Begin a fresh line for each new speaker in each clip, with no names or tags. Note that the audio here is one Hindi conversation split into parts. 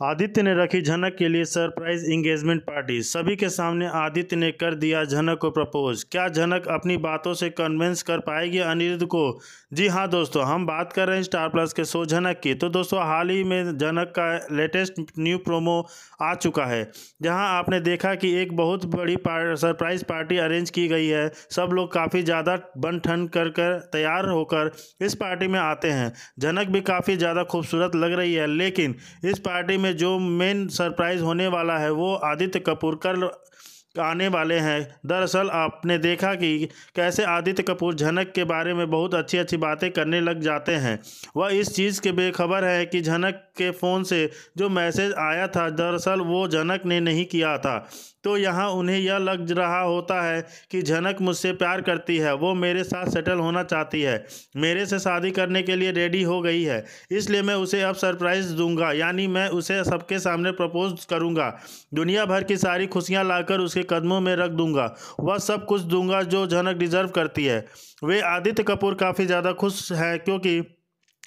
आदित्य ने रखी झनक के लिए सरप्राइज एंगेजमेंट पार्टी। सभी के सामने आदित्य ने कर दिया झनक को प्रपोज। क्या झनक अपनी बातों से कन्विंस कर पाएगी अनिरुद्ध को? जी हाँ दोस्तों, हम बात कर रहे हैं स्टार प्लस के शो झनक की। तो दोस्तों, हाल ही में झनक का लेटेस्ट न्यू प्रोमो आ चुका है, जहां आपने देखा कि एक बहुत बड़ी सरप्राइज पार्टी अरेंज की गई है। सब लोग काफ़ी ज़्यादा बन ठन कर तैयार होकर इस पार्टी में आते हैं। झनक भी काफ़ी ज़्यादा खूबसूरत लग रही है, लेकिन इस पार्टी में जो मेन सरप्राइज होने वाला है वो आदित्य कपूर कल आने वाले हैं। दरअसल आपने देखा कि कैसे आदित्य कपूर झनक के बारे में बहुत अच्छी अच्छी बातें करने लग जाते हैं। वह इस चीज़ के बेखबर है कि झनक के फ़ोन से जो मैसेज आया था, दरअसल वो झनक ने नहीं किया था। तो यहाँ उन्हें यह लग रहा होता है कि झनक मुझसे प्यार करती है, वो मेरे साथ सेटल होना चाहती है, मेरे से शादी करने के लिए रेडी हो गई है, इसलिए मैं उसे अब सरप्राइज़ दूंगा, यानी मैं उसे सबके सामने प्रपोज करूंगा, दुनिया भर की सारी खुशियां लाकर उसके कदमों में रख दूंगा, वह सब कुछ दूंगा जो झनक डिजर्व करती है। वे आदित्य कपूर काफ़ी ज़्यादा खुश है क्योंकि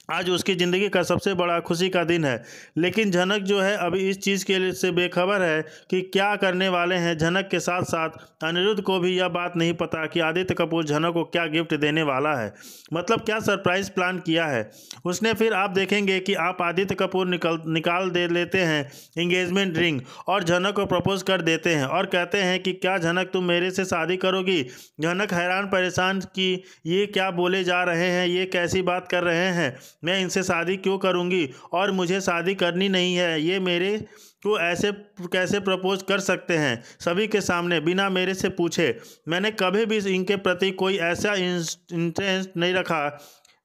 आज उसकी ज़िंदगी का सबसे बड़ा खुशी का दिन है। लेकिन झनक जो है अभी इस चीज़ के से बेखबर है कि क्या करने वाले हैं। झनक के साथ साथ अनिरुद्ध को भी यह बात नहीं पता कि आदित्य कपूर झनक को क्या गिफ्ट देने वाला है, मतलब क्या सरप्राइज प्लान किया है उसने। फिर आप देखेंगे कि आप आदित्य कपूर निकाल दे लेते हैं इंगेजमेंट रिंग और झनक को प्रपोज कर देते हैं और कहते हैं कि क्या झनक तुम मेरे से शादी करोगी। झनक हैरान परेशान कि ये क्या बोले जा रहे हैं, ये कैसी बात कर रहे हैं, मैं इनसे शादी क्यों करूंगी और मुझे शादी करनी नहीं है, ये मेरे को ऐसे कैसे प्रपोज कर सकते हैं सभी के सामने बिना मेरे से पूछे। मैंने कभी भी इनके प्रति कोई ऐसा इंटरेस्ट नहीं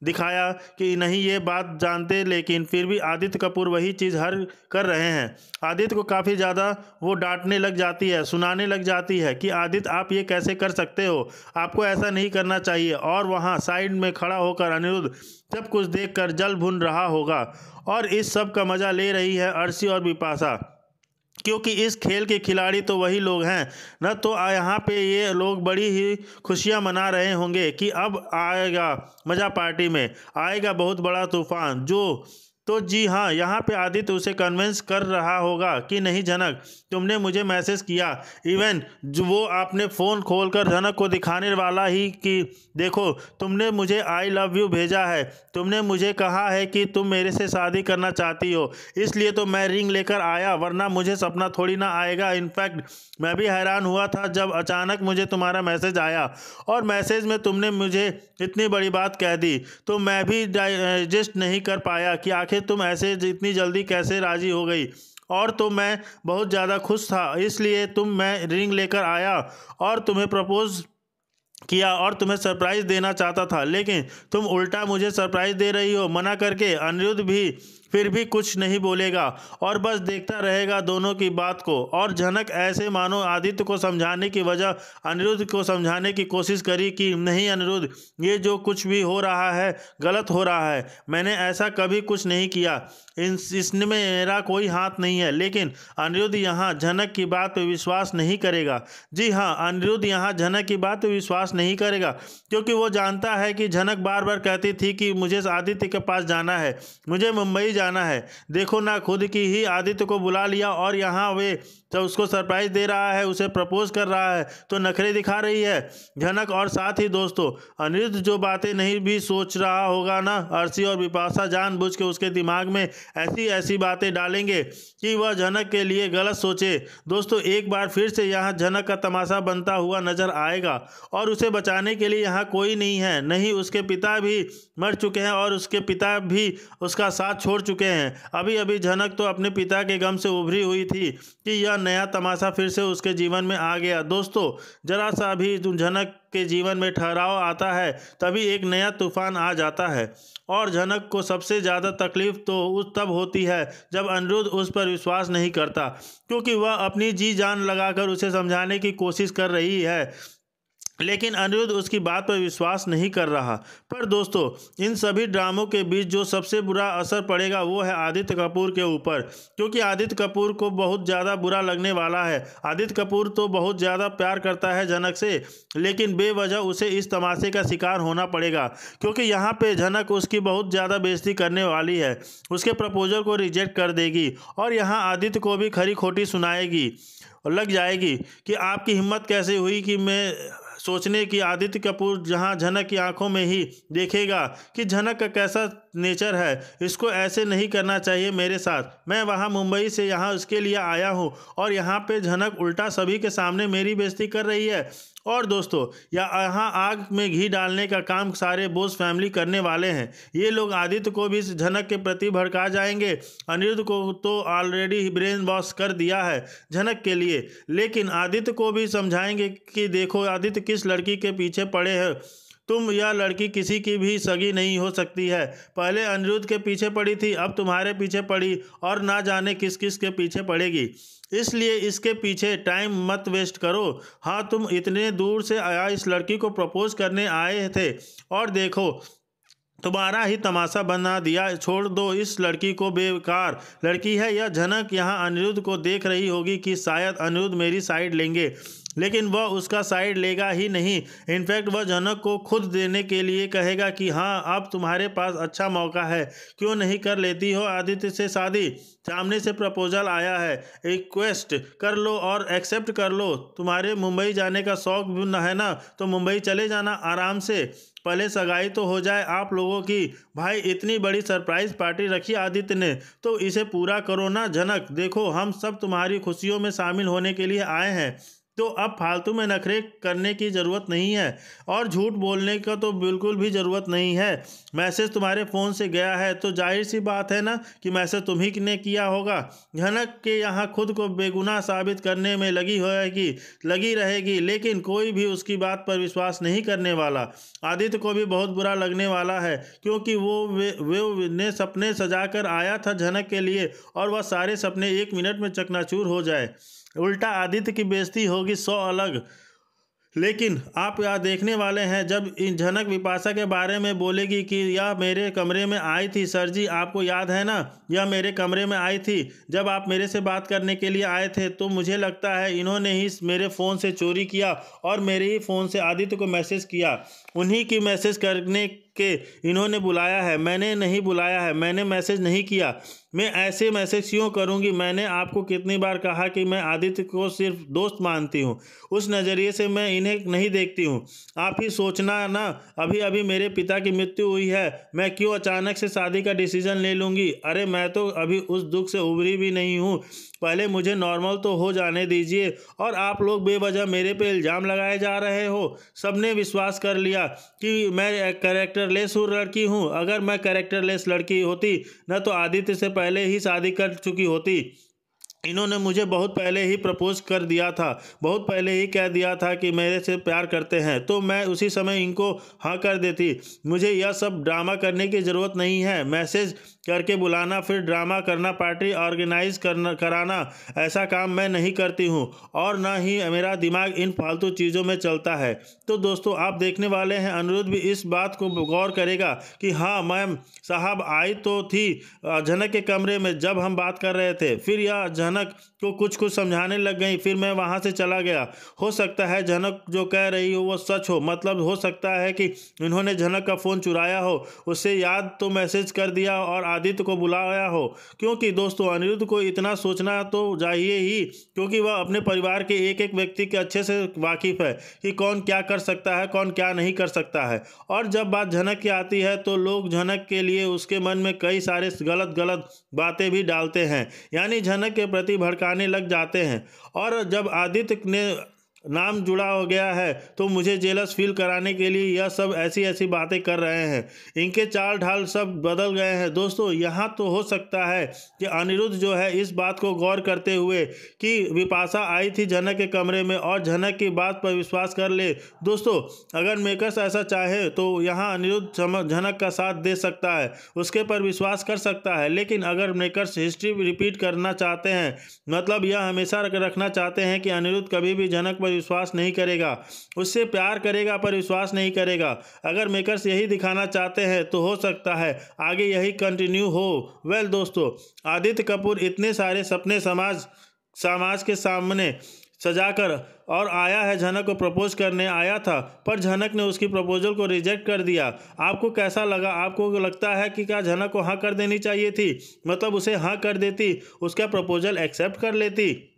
दिखाया कि नहीं ये बात जानते, लेकिन फिर भी आदित्य कपूर वही चीज़ हर कर रहे हैं। आदित्य को काफ़ी ज़्यादा वो डांटने लग जाती है, सुनाने लग जाती है कि आदित्य आप ये कैसे कर सकते हो, आपको ऐसा नहीं करना चाहिए। और वहाँ साइड में खड़ा होकर अनिरुद्ध सब कुछ देखकर जल भुन रहा होगा और इस सब का मज़ा ले रही है अर्शी और बिपाशा, क्योंकि इस खेल के खिलाड़ी तो वही लोग हैं न। तो यहाँ पे ये लोग बड़ी ही खुशियाँ मना रहे होंगे कि अब आएगा मज़ा, पार्टी में आएगा बहुत बड़ा तूफान। तो जी हाँ, यहाँ पे आदित्य उसे कन्विंस कर रहा होगा कि नहीं झनक, तुमने मुझे मैसेज किया, इवन जो वो आपने फ़ोन खोलकर झनक को दिखाने वाला ही कि देखो तुमने मुझे आई लव यू भेजा है, तुमने मुझे कहा है कि तुम मेरे से शादी करना चाहती हो, इसलिए तो मैं रिंग लेकर आया, वरना मुझे सपना थोड़ी ना आएगा। इनफैक्ट मैं भी हैरान हुआ था जब अचानक मुझे तुम्हारा मैसेज आया और मैसेज में तुमने मुझे इतनी बड़ी बात कह दी, तो मैं भी डाइजेस्ट नहीं कर पाया कि आखिर तुम ऐसे इतनी जल्दी कैसे राज़ी हो गई। और तो मैं बहुत ज़्यादा खुश था, इसलिए मैं रिंग लेकर आया और तुम्हें प्रपोज किया और तुम्हें सरप्राइज़ देना चाहता था, लेकिन तुम उल्टा मुझे सरप्राइज़ दे रही हो मना करके। अनिरुद्ध भी फिर भी कुछ नहीं बोलेगा और बस देखता रहेगा दोनों की बात को। और झनक ऐसे मानो आदित्य को समझाने की वजह अनिरुद्ध को समझाने की कोशिश करी कि नहीं अनिरुद्ध, ये जो कुछ भी हो रहा है गलत हो रहा है, मैंने ऐसा कभी कुछ नहीं किया, इसमें मेरा कोई हाथ नहीं है। लेकिन अनिरुद्ध यहाँ झनक की बात पर विश्वास नहीं करेगा। जी हाँ, अनिरुद्ध यहाँ झनक की बात पर विश्वास नहीं करेगा क्योंकि वो जानता है कि झनक बार बार कहती थी कि मुझे आदित्य के पास जाना है, मुझे मुंबई जाना है। देखो ना, खुद की ही आदित्य को बुला लिया और यहाँ वे तो उसको सरप्राइज दे रहा है, उसे प्रपोज कर रहा है, तो नखरे दिखा रही है झनक। और साथ ही दोस्तों, अनिरुद्ध जो बातें नहीं भी सोच रहा होगा ना, अर्शी और बिपाशा जानबूझ के उसके दिमाग में ऐसी ऐसी बातें डालेंगे कि वह झनक के लिए गलत सोचे। दोस्तों, एक बार फिर से यहाँ झनक का तमाशा बनता हुआ नजर आएगा और उसे बचाने के लिए यहाँ कोई नहीं है। नहीं, उसके पिता भी मर चुके हैं और उसके पिता भी उसका साथ छोड़ चुके हैं। अभी अभी झनक तो अपने पिता के गम से उभरी हुई थी कि यह नया तमाशा फिर से उसके जीवन में आ गया। दोस्तों, जरा सा भी झनक के जीवन में ठहराव आता है तभी एक नया तूफान आ जाता है। और झनक को सबसे ज़्यादा तकलीफ तो तब होती है जब अनिरुद्ध उस पर विश्वास नहीं करता, क्योंकि वह अपनी जी जान लगाकर उसे समझाने की कोशिश कर रही है लेकिन अनिरुद्ध उसकी बात पर विश्वास नहीं कर रहा। पर दोस्तों, इन सभी ड्रामों के बीच जो सबसे बुरा असर पड़ेगा वो है आदित्य कपूर के ऊपर, क्योंकि आदित्य कपूर को बहुत ज़्यादा बुरा लगने वाला है। आदित्य कपूर तो बहुत ज़्यादा प्यार करता है झनक से, लेकिन बेवजह उसे इस तमाशे का शिकार होना पड़ेगा, क्योंकि यहाँ पे झनक उसकी बहुत ज़्यादा बेइज्जती करने वाली है, उसके प्रपोजल को रिजेक्ट कर देगी और यहाँ आदित्य को भी खरी खोटी सुनाएगी और लग जाएगी कि आपकी हिम्मत कैसे हुई कि मैं सोचने की आदित्य कपूर जहां झनक की आंखों में ही देखेगा कि झनक का कैसा नेचर है, इसको ऐसे नहीं करना चाहिए मेरे साथ। मैं वहां मुंबई से यहाँ उसके लिए आया हूं और यहाँ पे झनक उल्टा सभी के सामने मेरी बेइज्जती कर रही है। और दोस्तों, यहाँ आग में घी डालने का काम सारे बोस फैमिली करने वाले हैं। ये लोग आदित्य को भी इस झनक के प्रति भड़का जाएंगे। अनिरुद्ध को तो ऑलरेडी ब्रेन वॉश कर दिया है झनक के लिए, लेकिन आदित्य को भी समझाएंगे कि देखो आदित्य किस लड़की के पीछे पड़े हैं, तुम यह लड़की किसी की भी सगी नहीं हो सकती है। पहले अनिरुद्ध के पीछे पड़ी थी, अब तुम्हारे पीछे पड़ी और ना जाने किस किस के पीछे पड़ेगी। इसलिए इसके पीछे टाइम मत वेस्ट करो। हाँ, तुम इतने दूर से आया इस लड़की को प्रपोज करने आए थे और देखो तुम्हारा ही तमाशा बना दिया। छोड़ दो इस लड़की को, बेकार लड़की है यह। झनक यहाँ अनिरुद्ध को देख रही होगी कि शायद अनिरुद्ध मेरी साइड लेंगे, लेकिन वह उसका साइड लेगा ही नहीं। इनफैक्ट वह झनक को खुद देने के लिए कहेगा कि हाँ, अब तुम्हारे पास अच्छा मौका है, क्यों नहीं कर लेती हो आदित्य से शादी। सामने से प्रपोजल आया है, रिक्वेस्ट कर लो और एक्सेप्ट कर लो। तुम्हारे मुंबई जाने का शौक भी न है ना, तो मुंबई चले जाना आराम से, पहले सगाई तो हो जाए आप लोगों की। भाई इतनी बड़ी सरप्राइज पार्टी रखी आदित्य ने, तो इसे पूरा करो ना झनक। देखो हम सब तुम्हारी खुशियों में शामिल होने के लिए आए हैं, तो अब फालतू में नखरे करने की ज़रूरत नहीं है और झूठ बोलने का तो बिल्कुल भी ज़रूरत नहीं है। मैसेज तुम्हारे फ़ोन से गया है तो जाहिर सी बात है ना कि मैसेज तुम ही ने किया होगा। झनक के यहाँ खुद को बेगुनाह साबित करने में लगी रहेगी, लेकिन कोई भी उसकी बात पर विश्वास नहीं करने वाला। आदित्य को भी बहुत बुरा लगने वाला है, क्योंकि वो ने सपने सजा कर आया था झनक के लिए और वह सारे सपने 1 मिनट में चकनाचूर हो जाए। उल्टा आदित्य की बेइज्जती होगी 100 अलग। लेकिन आप यहाँ देखने वाले हैं जब इन झनक विपाशा के बारे में बोलेगी कि यह मेरे कमरे में आई थी। सर जी आपको याद है ना, यह मेरे कमरे में आई थी जब आप मेरे से बात करने के लिए आए थे। तो मुझे लगता है इन्होंने ही मेरे फ़ोन से चोरी किया और मेरे ही फ़ोन से आदित्य को मैसेज किया। उन्हीं की मैसेज करने के इन्होंने बुलाया है, मैंने नहीं बुलाया है, मैंने मैसेज नहीं किया। मैं ऐसे मैसेज क्यों करूंगी? मैंने आपको कितनी बार कहा कि मैं आदित्य को सिर्फ दोस्त मानती हूं, उस नज़रिए से मैं इन्हें नहीं देखती हूं। आप ही सोचना ना, अभी अभी मेरे पिता की मृत्यु हुई है, मैं क्यों अचानक से शादी का डिसीजन ले लूँगी? अरे मैं तो अभी उस दुख से उभरी भी नहीं हूँ, पहले मुझे नॉर्मल तो हो जाने दीजिए। और आप लोग बेवजह मेरे पे इल्ज़ाम लगाए जा रहे हो। सबने विश्वास कर लिया कि मैं कैरेक्टरलेस लड़की हूँ। अगर मैं कैरेक्टरलेस लड़की होती न तो आदित्य से पहले ही शादी कर चुकी होती। इन्होंने मुझे बहुत पहले ही प्रपोज कर दिया था, बहुत पहले ही कह दिया था कि मेरे से प्यार करते हैं, तो मैं उसी समय इनको हाँ कर देती। मुझे यह सब ड्रामा करने की ज़रूरत नहीं है। मैसेज करके बुलाना, फिर ड्रामा करना, पार्टी ऑर्गेनाइज कराना, ऐसा काम मैं नहीं करती हूँ और ना ही मेरा दिमाग इन फालतू चीज़ों में चलता है। तो दोस्तों आप देखने वाले हैं अनिरुद्ध भी इस बात को गौर करेगा कि हाँ मैम साहब आई तो थी झनक के कमरे में जब हम बात कर रहे थे, फिर यह झनक को कुछ समझाने लग गई, फिर मैं वहाँ से चला गया। हो सकता है झनक जो कह रही हो वो सच हो, मतलब हो सकता है कि इन्होंने झनक का फ़ोन चुराया हो, उससे याद तो मैसेज कर दिया और आदित्य को बुलाया हो। क्योंकि दोस्तों अनिरुद्ध को इतना सोचना तो चाहिए ही, क्योंकि वह अपने परिवार के एक एक व्यक्ति के अच्छे से वाकिफ़ है कि कौन क्या कर सकता है, कौन क्या नहीं कर सकता है। और जब बात झनक की आती है तो लोग झनक के लिए उसके मन में कई सारे गलत बातें भी डालते हैं, यानी झनक के प्रति भड़काने लग जाते हैं। और जब आदित्य ने नाम जुड़ा हो गया है तो मुझे जेलस फील कराने के लिए यह सब ऐसी बातें कर रहे हैं। इनके चाल ढाल सब बदल गए हैं। दोस्तों यहाँ तो हो सकता है कि अनिरुद्ध जो है इस बात को गौर करते हुए कि विपाशा आई थी झनक के कमरे में और झनक की बात पर विश्वास कर ले। दोस्तों अगर मेकर्स ऐसा चाहे तो यहाँ अनिरुद्ध झनक का साथ दे सकता है, उसके पर विश्वास कर सकता है। लेकिन अगर मेकर्स हिस्ट्री रिपीट करना चाहते हैं, मतलब यह हमेशा रखना चाहते हैं कि अनिरुद्ध कभी भी झनक पर विश्वास नहीं करेगा, उससे प्यार करेगा पर विश्वास नहीं करेगा। अगर मेकर्स यही दिखाना चाहते हैं तो हो सकता है आगे यही कंटिन्यू हो। वेल दोस्तों, आदित्य कपूर इतने सारे सपने समाज के सामने सजाकर और आया है, झनक को प्रपोज करने आया था, पर झनक ने उसकी प्रपोजल को रिजेक्ट कर दिया। आपको कैसा लगा? आपको लगता है कि क्या झनक को हाँ कर देनी चाहिए थी, मतलब उसे हाँ कर देती, उसका प्रपोजल एक्सेप्ट कर लेती,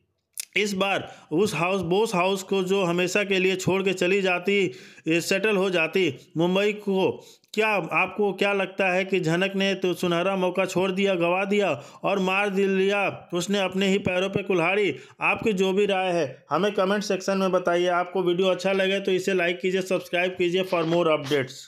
इस बार उस बोस हाउस को जो हमेशा के लिए छोड़ के चली जाती, सेटल हो जाती मुंबई को? क्या आपको क्या लगता है कि झनक ने तो सुनहरा मौका छोड़ दिया, गवा दिया और मार लिया उसने अपने ही पैरों पे कुल्हाड़ी? आपकी जो भी राय है हमें कमेंट सेक्शन में बताइए। आपको वीडियो अच्छा लगे तो इसे लाइक कीजिए, सब्सक्राइब कीजिए फॉर मोर अपडेट्स।